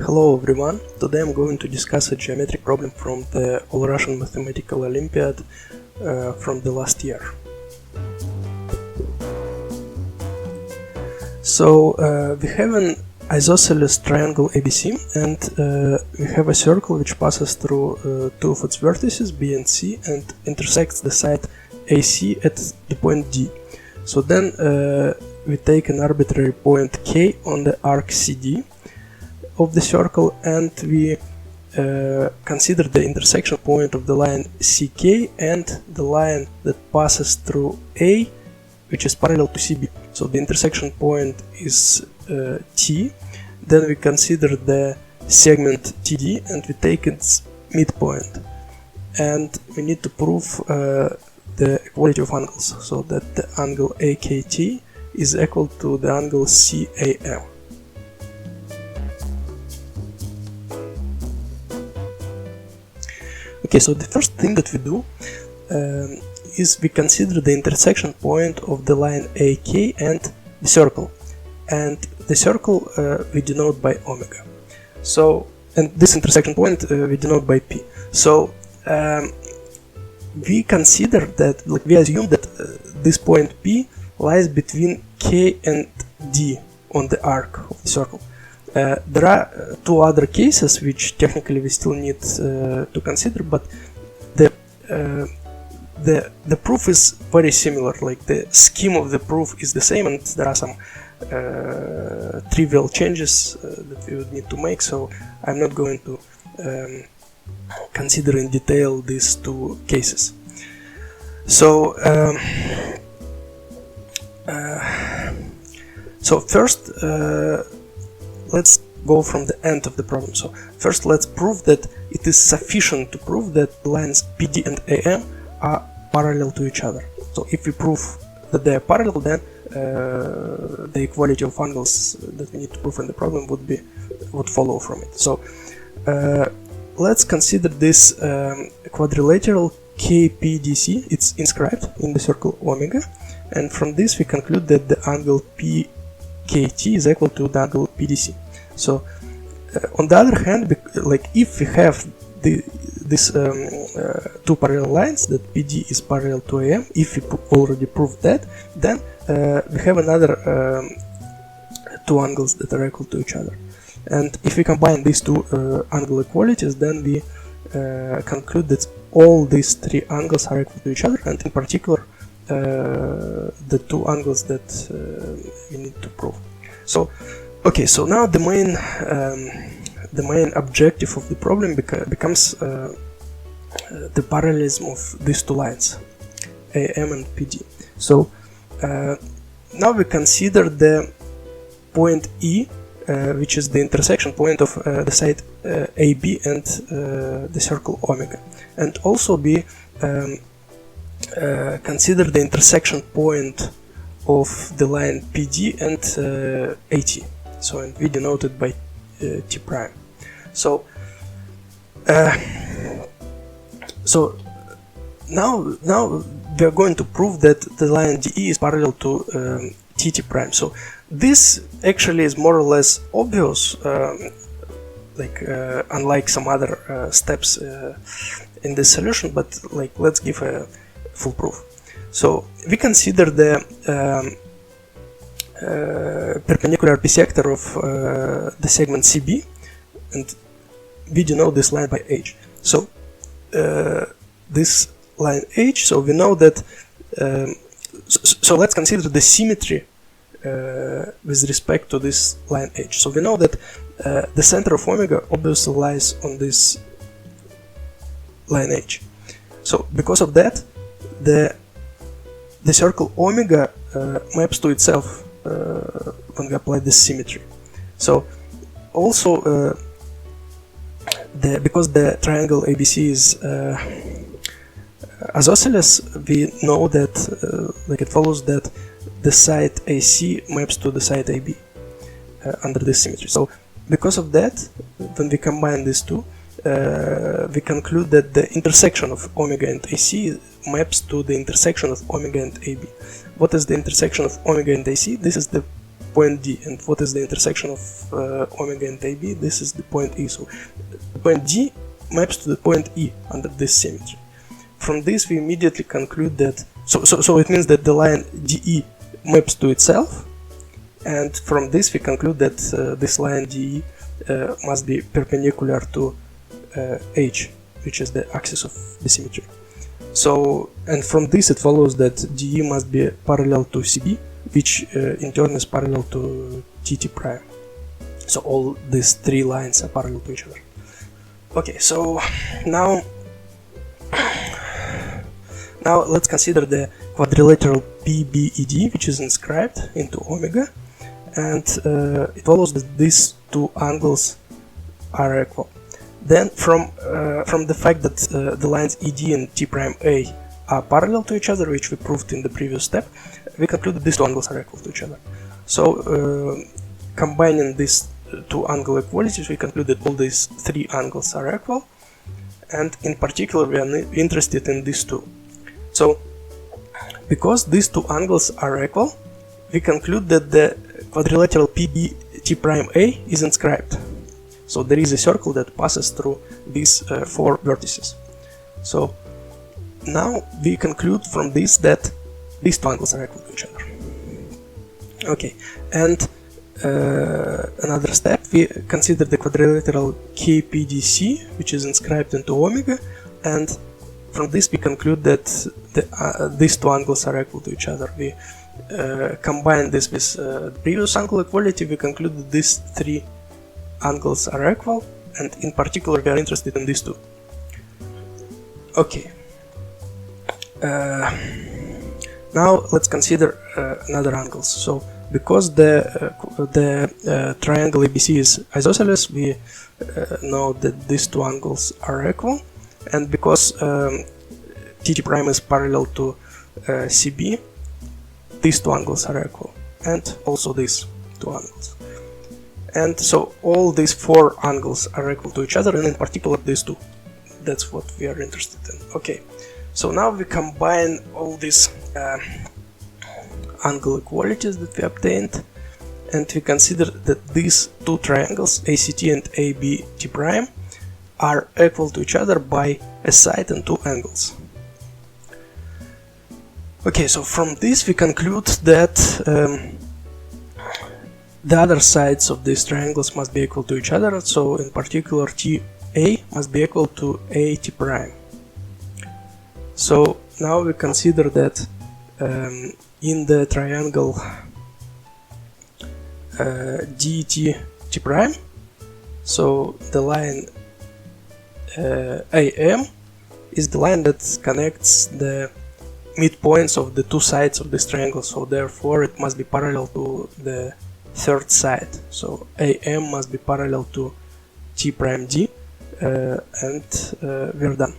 Hello everyone, today I'm going to discuss a geometric problem from the All-Russian Mathematical Olympiad from the last year. So we have an isosceles triangle ABC and we have a circle which passes through two of its vertices B and C and intersects the side AC at the point D. So then we take an arbitrary point K on the arc CD of the circle and we consider the intersection point of the line CK and the line that passes through A, which is parallel to CB. So the intersection point is T. Then we consider the segment TD and we take its midpoint. And we need to prove the equality of angles, so that the angle AKT is equal to the angle CAM. Okay, so the first thing that we do is we consider the intersection point of the line AK and the circle. And the circle we denote by omega. So, and this intersection point we denote by P. So, we consider that, like, we assume that this point P lies between K and D on the arc of the circle. There are two other cases which technically we still need to consider, but the proof is very similar. Like, the scheme of the proof is the same, and there are some trivial changes that we would need to make. So I'm not going to consider in detail these two cases. So first, let's go from the end of the problem. So first let's prove that it is sufficient to prove that the lines PD and AM are parallel to each other. So if we prove that they are parallel, then the equality of angles that we need to prove in the problem would follow from it. So let's consider this quadrilateral KPDC. It's inscribed in the circle omega, and from this we conclude that the angle PKT is equal to the angle PDC. So on the other hand, like, if we have these two parallel lines, that PD is parallel to AM, if we already proved that, then we have another two angles that are equal to each other. And if we combine these two angle equalities, then we conclude that all these three angles are equal to each other, and in particular the two angles that we need to prove. So okay, so now the main objective of the problem becomes the parallelism of these two lines, AM and PD. So now we consider the point E, which is the intersection point of the side AB and the circle omega, and also we consider the intersection point of the line PD and AT. So, and we denote it by T prime. So now we are going to prove that the line DE is parallel to TT prime. So this actually is more or less obvious, unlike some other steps in this solution, but like, let's give a full proof. So we consider the perpendicular bisector of the segment CB, and we denote this line by H. So this line H, so we know that so let's consider the symmetry with respect to this line H. So we know that the center of omega obviously lies on this line H. So because of that, the circle omega maps to itself when we apply this symmetry. So also because the triangle ABC is isosceles, we know that it follows that the side AC maps to the side AB under this symmetry. So because of that, when we combine these two, we conclude that the intersection of omega and AC maps to the intersection of omega and AB. What is the intersection of omega and AC? This is the point D. And what is the intersection of omega and AB? This is the point E. So the point D maps to the point E under this symmetry. From this we immediately conclude that, so it means that the line DE maps to itself, and from this we conclude that this line DE must be perpendicular to H, which is the axis of the symmetry. So, and from this it follows that DE must be parallel to CB, which in turn is parallel to TT prime. So all these three lines are parallel to each other. Okay, so now let's consider the quadrilateral PBED, which is inscribed into omega, and it follows that these two angles are equal. Then from the fact that the lines ED and T prime A are parallel to each other, which we proved in the previous step, we conclude that these two angles are equal to each other. So combining these two angle equalities, we conclude that all these three angles are equal, and in particular we are interested in these two. So because these two angles are equal, we conclude that the quadrilateral PBT prime A is inscribed. So there is a circle that passes through these four vertices. So now we conclude from this that these two angles are equal to each other. Okay, and another step, we consider the quadrilateral KPDC, which is inscribed into omega, and from this we conclude that these two angles are equal to each other. We combine this with the previous angle equality, we conclude that these three angles are equal, and in particular we are interested in these two. Okay. Now let's consider another angles. So because the triangle ABC is isosceles, we know that these two angles are equal, and because TT prime is parallel to CB, these two angles are equal, and also these two angles. And so all these four angles are equal to each other, and in particular these two. That's what we are interested in. Okay, so now we combine all these angle equalities that we obtained, and we consider that these two triangles, ACT and ABT prime, are equal to each other by a side and two angles. Okay, so from this we conclude that the other sides of these triangles must be equal to each other, so in particular TA must be equal to AT prime. So now we consider that in the triangle DT prime, so the line AM is the line that connects the midpoints of the two sides of this triangle, so therefore it must be parallel to the third side. So AM must be parallel to T prime D, and we're done.